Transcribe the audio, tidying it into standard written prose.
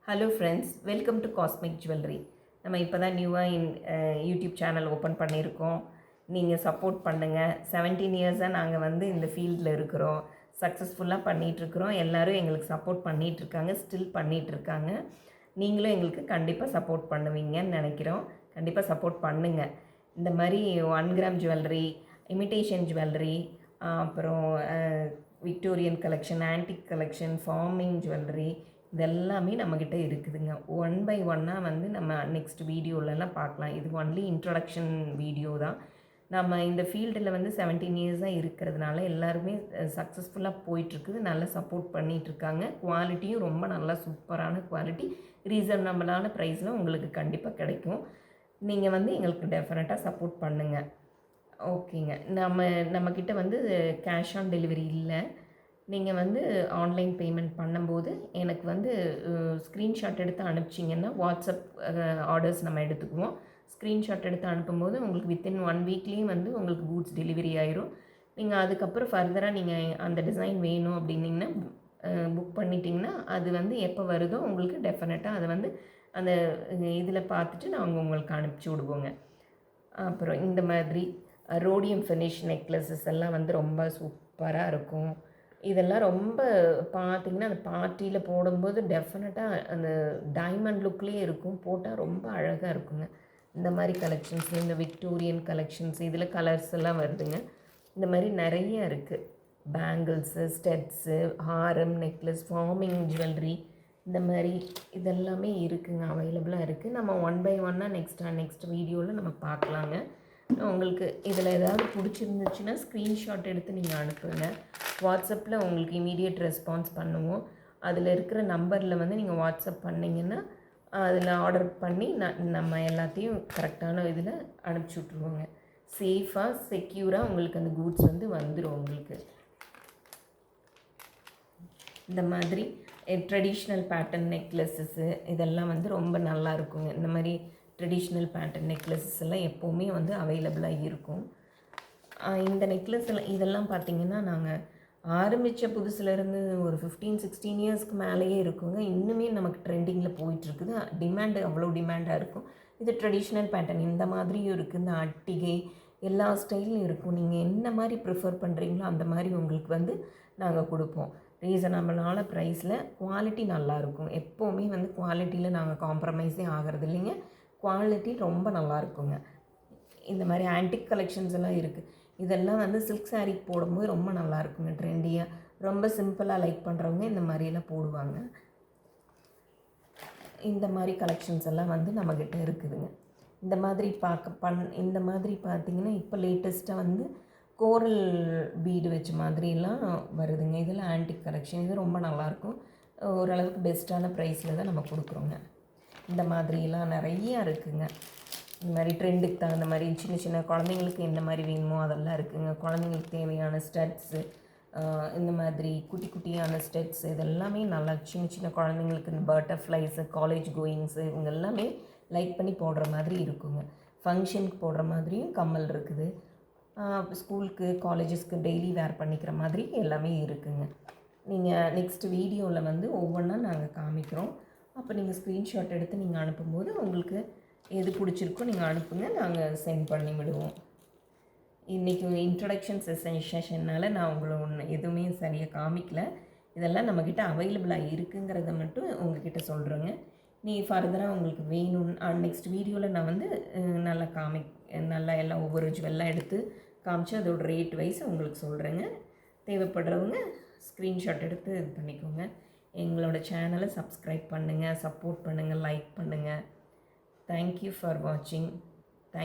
Hello friends, welcome to cosmic jewellery. நம்ம இப்போ தான் நியூவாக யூடியூப் சேனல் ஓப்பன் பண்ணியிருக்கோம். நீங்கள் சப்போர்ட் பண்ணுங்கள். 17 இயர்ஸாக நாங்கள் இந்த ஃபீல்டில் இருக்கிறோம். சக்ஸஸ்ஃபுல்லாக பண்ணிகிட்ருக்குறோம். எல்லோரும் எங்களுக்கு சப்போர்ட் பண்ணிகிட்ருக்காங்க, ஸ்டில் பண்ணிகிட்ருக்காங்க. நீங்களும் எங்களுக்கு கண்டிப்பாக சப்போர்ட் பண்ணுவீங்கன்னு நினைக்கிறோம். கண்டிப்பாக சப்போர்ட் பண்ணுங்கள். இந்த மாதிரி 1 கிராம் ஜுவல்லரி, இமிட்டேஷன் ஜுவல்லரி, அப்புறம் Victorian collection, antique collection, forming jewellery, இதெல்லாமே நம்மக்கிட்ட இருக்குதுங்க. ஒன் பை ஒன்னாக நம்ம நெக்ஸ்ட் வீடியோலலாம் பார்க்கலாம். இது ஒன்லி இன்ட்ரொடக்ஷன் வீடியோ தான். நம்ம இந்த ஃபீல்டில் 17 இயர்ஸாக இருக்கிறதுனால எல்லாருமே சக்ஸஸ்ஃபுல்லாக போயிட்டுருக்குது. நல்லா சப்போர்ட் பண்ணிகிட்ருக்காங்க. குவாலிட்டியும் ரொம்ப நல்லா சூப்பரான குவாலிட்டி, ரீசனபிளான ப்ரைஸில் உங்களுக்கு கண்டிப்பாக கிடைக்கும். நீங்கள் எங்களுக்கு டெஃபினட்டாக சப்போர்ட் பண்ணுங்கள். ஓகேங்க. நம்மக்கிட்ட கேஷ் ஆன் டெலிவரி இல்லை. நீங்கள் ஆன்லைன் பேமெண்ட் பண்ணும்போது எனக்கு ஸ்க்ரீன்ஷாட் எடுத்து அனுப்பிச்சிங்கன்னா வாட்ஸ்அப் ஆர்டர்ஸ் நம்ம எடுத்துக்குவோம். ஸ்க்ரீன்ஷாட் எடுத்து அனுப்பும்போது உங்களுக்கு வித்தின் 1 வீக்லேயும் உங்களுக்கு கூட்ஸ் டெலிவரி ஆயிரும். நீங்கள் அதுக்கப்புறம் ஃபர்தராக நீங்கள் அந்த டிசைன் வேணும் அப்படின்னிங்கன்னா புக் பண்ணிட்டீங்கன்னா அது எப்போ வருதோ உங்களுக்கு டெஃபினட்டாக அதை அந்த இதில் பார்த்துட்டு நாங்கள் உங்களுக்கு அனுப்பிச்சி விடுவோங்க. அப்புறம் இந்த மாதிரி ரோடியம் ஃபினிஷ் நெக்லஸஸ் எல்லாம் ரொம்ப சூப்பராக இருக்கும். இதெல்லாம் ரொம்ப பார்த்திங்கன்னா அந்த பார்ட்டியில் போடும்போது டெஃபினட்டாக அந்த டைமண்ட் லுக்லேயே இருக்கும். போட்டால் ரொம்ப அழகாக இருக்குங்க. இந்த மாதிரி கலெக்ஷன்ஸ், இந்த விக்டோரியன் கலெக்ஷன்ஸ், இதில் கலர்ஸ் எல்லாம் வருதுங்க. இந்த மாதிரி நிறைய இருக்குது. பேங்கிள்ஸு, ஸ்டெட்ஸு, ஹாரம், நெக்லஸ், ஃபார்மிங் ஜுவல்லரி, இந்த மாதிரி இதெல்லாமே இருக்குங்க, அவைலபிளாக இருக்குது. நம்ம ஒன் பை ஒன்னாக நெக்ஸ்ட் வீடியோவில் நம்ம பார்க்கலாங்க. உங்களுக்கு இதில் ஏதாவது பிடிச்சிருந்துச்சுன்னா ஸ்க்ரீன்ஷாட் எடுத்து நீங்கள் அனுப்புங்க. வாட்ஸ்அப்பில் உங்களுக்கு இமீடியட் ரெஸ்பான்ஸ் பண்ணுவோம். அதில் இருக்கிற நம்பரில் நீங்கள் வாட்ஸ்அப் பண்ணிங்கன்னா அதில் ஆர்டர் பண்ணி நம்ம எல்லாத்தையும் கரெக்டான இதில் அனுப்பிச்சி விட்ருவோங்க. சேஃபாக செக்யூராக உங்களுக்கு அந்த கூட்ஸ் வந்துடும் உங்களுக்கு. இந்த மாதிரி ட்ரெடிஷ்னல் பேட்டர்ன் நெக்லஸஸ்ஸு இதெல்லாம் ரொம்ப நல்லா இருக்குங்க. இந்த மாதிரி ட்ரெடிஷ்னல் பேட்டர்ன் நெக்லஸஸ் எல்லாம் எப்போவுமே அவைலபிளாக இருக்கும். இந்த நெக்லஸ் எல்லாம் இதெல்லாம் பார்த்திங்கன்னா நாங்கள் ஆரம்பித்த புதுசுலேருந்து ஒரு 15-16 இயர்ஸ்க்கு மேலேயே இருக்குங்க. இன்னுமே நமக்கு ட்ரெண்டிங்கில் போயிட்டுருக்குது. டிமாண்டு அவ்வளோ டிமாண்டாக இருக்கும். இது ட்ரெடிஷ்னல் பேட்டர்ன் இந்த மாதிரியும் இருக்குது. இந்த அட்டிகை எல்லா ஸ்டைலும் இருக்கும். நீங்கள் என்ன மாதிரி ப்ரிஃபர் பண்ணுறீங்களோ அந்த மாதிரி உங்களுக்கு நாங்கள் கொடுப்போம். ரீசனபிளான ப்ரைஸில் குவாலிட்டி நல்லாயிருக்கும். எப்போவுமே குவாலிட்டியில் நாங்கள் காம்ப்ரமைஸே ஆகிறது இல்லைங்க. குவாலிட்டி ரொம்ப நல்லாயிருக்குங்க. இந்த மாதிரி ஆன்டிக் கலெக்ஷன்ஸ் எல்லாம் இருக்குது. இதெல்லாம் சில்க் சாரீ போடும்போது ரொம்ப நல்லாயிருக்குங்க. ட்ரெண்டியாக ரொம்ப சிம்பிளாக லைக் பண்ணுறவங்க இந்த மாதிரியெல்லாம் போடுவாங்க. இந்த மாதிரி கலெக்ஷன்ஸ் எல்லாம் நம்மக்கிட்ட இருக்குதுங்க. இந்த மாதிரி இந்த மாதிரி பார்த்திங்கன்னா இப்போ லேட்டஸ்ட்டாக கோரல் பீடு வச்ச மாதிரிலாம் வருதுங்க. இதில் ஆன்டிக் கலெக்ஷன் இது ரொம்ப நல்லாயிருக்கும். ஓரளவுக்கு பெஸ்ட்டான ப்ரைஸில் தான் நம்ம கொடுக்குறோங்க. இந்த மாதிரிலாம் நிறையா இருக்குதுங்க. இந்த மாதிரி ட்ரெண்டுக்கு தகுந்த மாதிரி சின்ன சின்ன குழந்தைங்களுக்கு எந்த மாதிரி வேணுமோ அதெல்லாம் இருக்குதுங்க. குழந்தைங்களுக்கு தேவையான ஸ்டட்ஸு, இந்த மாதிரி குட்டி குட்டியான ஸ்டெட்ஸ் இதெல்லாமே நல்லா சின்ன சின்ன குழந்தைங்களுக்கு இந்த பட்டர்ஃப்ளைஸு, காலேஜ் கோயிங்ஸு இவங்க எல்லாமே லைக் பண்ணி போடுற மாதிரி இருக்குங்க. ஃபங்க்ஷனுக்கு போடுற மாதிரியும் கம்மல் இருக்குது. ஸ்கூலுக்கு காலேஜஸ்க்கு டெய்லி வேர் பண்ணிக்கிற மாதிரி எல்லாமே இருக்குதுங்க. நீங்கள் நெக்ஸ்ட் வீடியோவில் ஒவ்வொன்றா நாங்கள் காமிக்கிறோம். அப்போ நீங்கள் ஸ்க்ரீன்ஷாட் எடுத்து நீங்கள் அனுப்பும்போது உங்களுக்கு எது பிடிச்சிருக்கோ நீங்கள் அனுப்புங்க, நாங்கள் சென்ட் பண்ணி விடுவோம். இன்றைக்கி இன்ட்ரடக்ஷன் செஷன்னால் நான் உங்களை எதுவுமே சரியாக காமிக்கல. இதெல்லாம் நம்மக்கிட்ட அவைலபிளாக இருக்குங்கிறத மட்டும் உங்கள்கிட்ட சொல்கிறேங்க. நீ ஃபர்தராக உங்களுக்கு வேணும் நெக்ஸ்ட் வீடியோவில் நான் நல்லா நல்லா எல்லாம் ஒவ்வொரு ஜுவெல்லாம் எடுத்து காமிச்சு அதோட ரேட் வைஸ் உங்களுக்கு சொல்கிறேங்க. தேவைப்படுறவங்க ஸ்க்ரீன்ஷாட் எடுத்து இது பண்ணிக்கோங்க. எங்களோட சேனலை சப்ஸ்கிரைப் பண்ணுங்கள், சப்போர்ட் பண்ணுங்கள், லைக் பண்ணுங்கள். Thank you for watching.